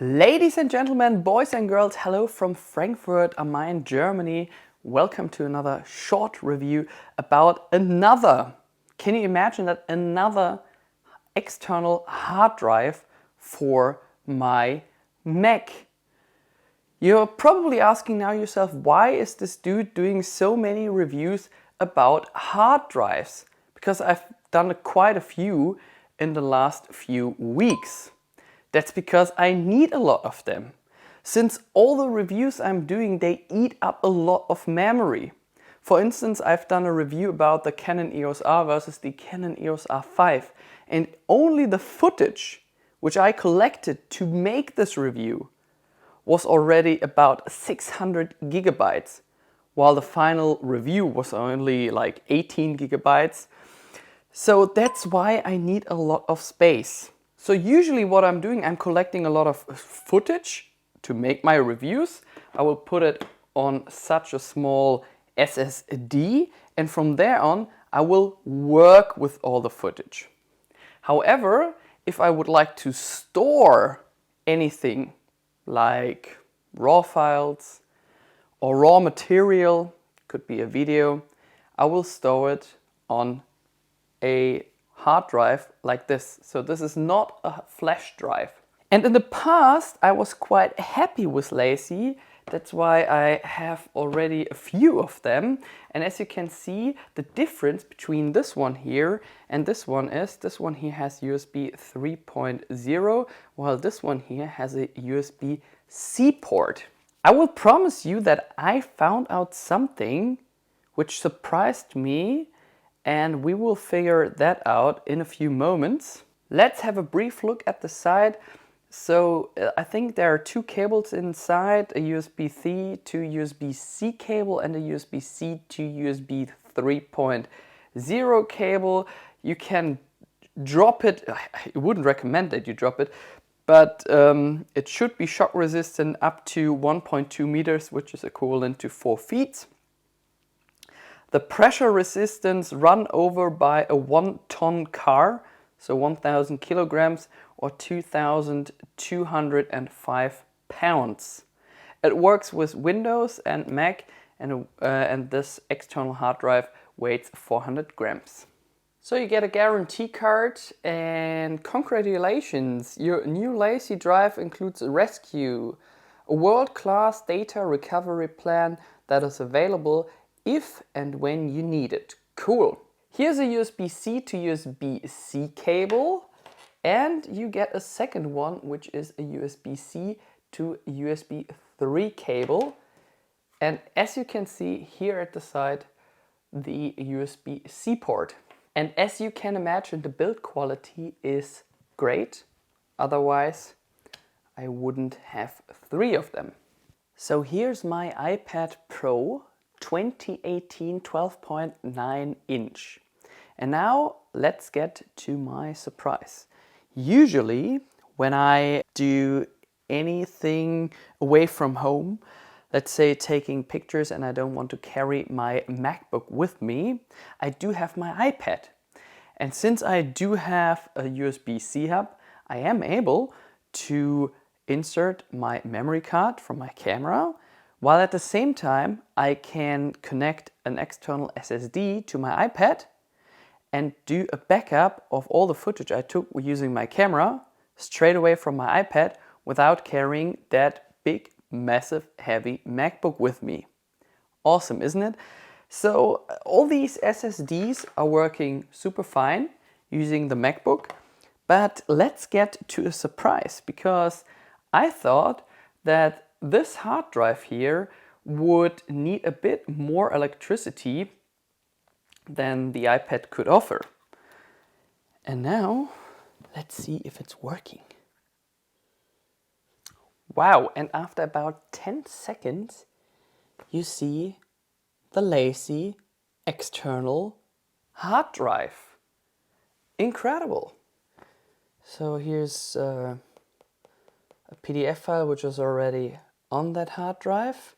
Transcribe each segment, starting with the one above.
Ladies and gentlemen, boys and girls, hello from Frankfurt am Main, Germany. Welcome to another short review about can you imagine that, another external hard drive for my Mac. You're probably asking now yourself, why is this dude doing so many reviews about hard drives? Because I've done quite a few in the last few weeks. That's because I need a lot of them. Since all the reviews I'm doing, they eat up a lot of memory. For instance, I've done a review about the Canon EOS R versus the Canon EOS R5, and only the footage which I collected to make this review was already about 600 gigabytes, while the final review was only like 18 gigabytes. So that's why I need a lot of space. So usually what I'm doing, I'm collecting a lot of footage to make my reviews. I will put it on such a small SSD, and from there on I will work with all the footage. However, if I would like to store anything like raw files or raw material, could be a video, I will store it on a hard drive like this. So this is not a flash drive. And in the past I was quite happy with LaCie. That's why I have already a few of them. And as you can see, the difference between this one here and this one is, this one here has USB 3.0, while this one here has a USB-C port. I will promise you that I found out something which surprised me, and we will figure that out in a few moments. Let's have a brief look at the side. So I think there are two cables inside, a USB-C to USB-C cable and a USB-C to USB 3.0 cable. You can drop it. I wouldn't recommend that you drop it, but it should be shock resistant up to 1.2 meters, which is equivalent to 4 feet. The pressure resistance run over by a 1-ton car, so 1,000 kilograms or 2,205 pounds. It works with Windows and Mac, and this external hard drive weighs 400 grams. So you get a guarantee card, and congratulations! Your new LaCie drive includes a rescue, a world-class data recovery plan that is available if and when you need it. Cool. Here's a USB-C to USB-C cable, and you get a second one, which is a USB-C to USB 3 cable. And as you can see here at the side, the USB-C port. And as you can imagine, the build quality is great. Otherwise, I wouldn't have 3 of them. So here's my iPad Pro 2018 12.9 inch. And now let's get to my surprise. Usually when I do anything away from home, let's say taking pictures and I don't want to carry my MacBook with me, I do have my iPad. And since I do have a USB-C hub, I am able to insert my memory card from my camera, while at the same time I can connect an external SSD to my iPad and do a backup of all the footage I took using my camera straight away from my iPad without carrying that big, massive, heavy MacBook with me. Awesome, isn't it? So all these SSDs are working super fine using the MacBook, but let's get to a surprise, because I thought that this hard drive here would need a bit more electricity than the iPad could offer. And now let's see if it's working. Wow, and after about 10 seconds you see the LaCie external hard drive. Incredible. So here's a PDF file which is already on that hard drive,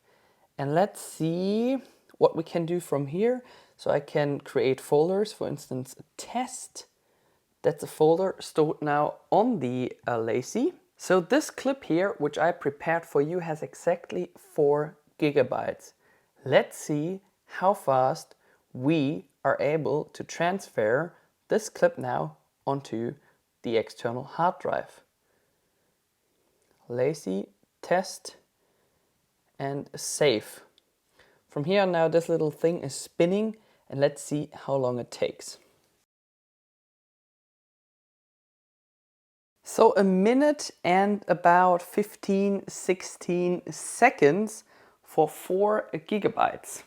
and let's see what we can do from here. So I can create folders, for instance, a test. That's a folder stored now on the LaCie. So this clip here, which I prepared for you, has exactly 4 gigabytes. Let's see how fast we are able to transfer this clip now onto the external hard drive. LaCie, test, and save. From here on now this little thing is spinning, and let's see how long it takes. So a minute and about 15-16 seconds for 4 gigabytes.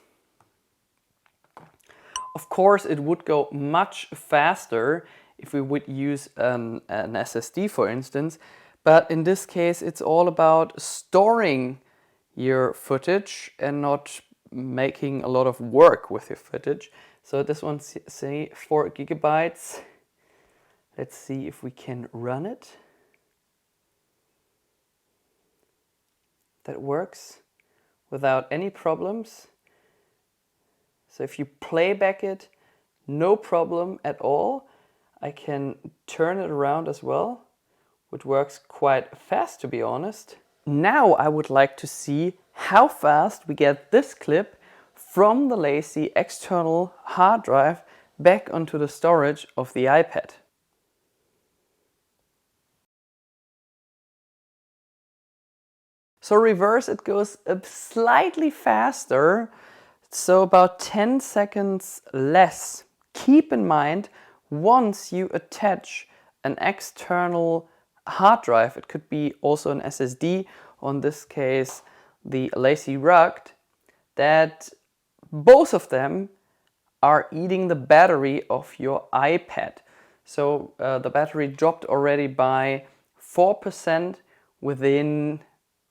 Of course it would go much faster if we would use an SSD, for instance, but in this case it's all about storing your footage and not making a lot of work with your footage. So this one, say 4 gigabytes. Let's see if we can run it. That works without any problems. So if you play back it, no problem at all. I can turn it around as well, which works quite fast, to be honest. Now I would like to see how fast we get this clip from the LaCie external hard drive back onto the storage of the iPad. So reverse, it goes slightly faster, so about 10 seconds less. Keep in mind, once you attach an external hard drive, it could be also an SSD, or in this case the LaCie Rugged, that both of them are eating the battery of your iPad. So the battery dropped already by 4% within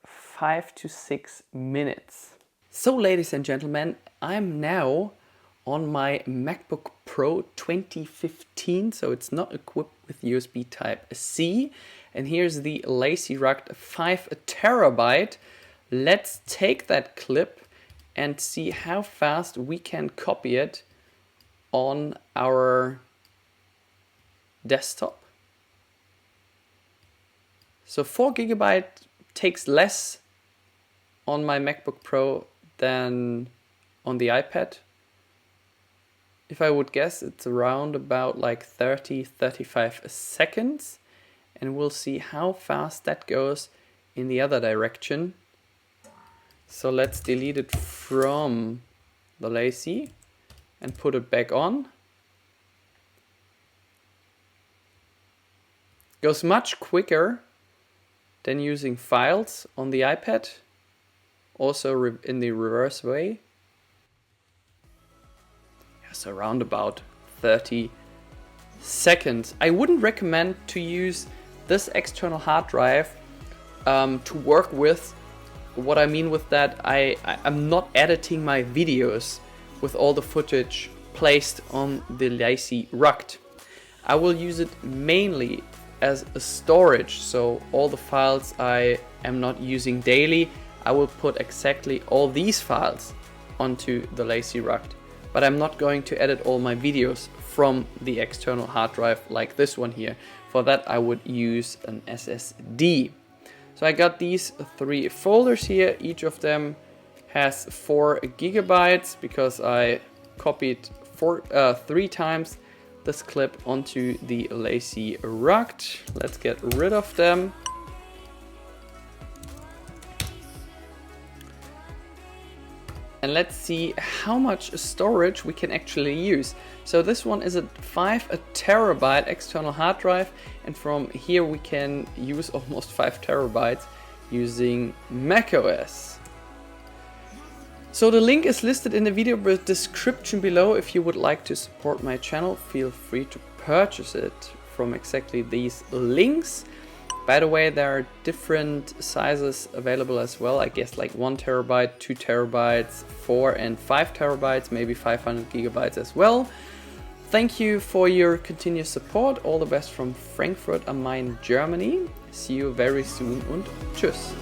5 to 6 minutes. So ladies and gentlemen, I'm now on my MacBook Pro 2015, so it's not equipped with USB Type-C. And here's the LaCie Rugged 5 terabyte. Let's take that clip and see how fast we can copy it on our desktop. So 4 gigabyte takes less on my MacBook Pro than on the iPad. If I would guess, it's around about like 30-35 seconds, and we'll see how fast that goes in the other direction. So let's delete it from the LaCie and put it back on. Goes much quicker than using files on the iPad, also in the reverse way. Yes, around about 30 seconds. I wouldn't recommend to use this external hard drive to work with. What I mean with that, I'm not editing my videos with all the footage placed on the LaCie Rugged. I will use it mainly as a storage, so all the files I am not using daily, I will put exactly all these files onto the LaCie Rugged. But I'm not going to edit all my videos from the external hard drive like this one here. For that I would use an SSD. So I got these 3 folders here. Each of them has 4 gigabytes because I copied 3 times this clip onto the LaCie Rugged. Let's get rid of them. And let's see how much storage we can actually use. So this one is a 5 terabyte external hard drive, and from here we can use almost 5 terabytes using macOS. So the link is listed in the video description below. If you would like to support my channel, feel free to purchase it from exactly these links. By the way, there are different sizes available as well. I guess like 1 terabyte, 2 terabytes, 4 and 5 terabytes, maybe 500 gigabytes as well. Thank you for your continuous support. All the best from Frankfurt am Main, Germany. See you very soon und tschüss.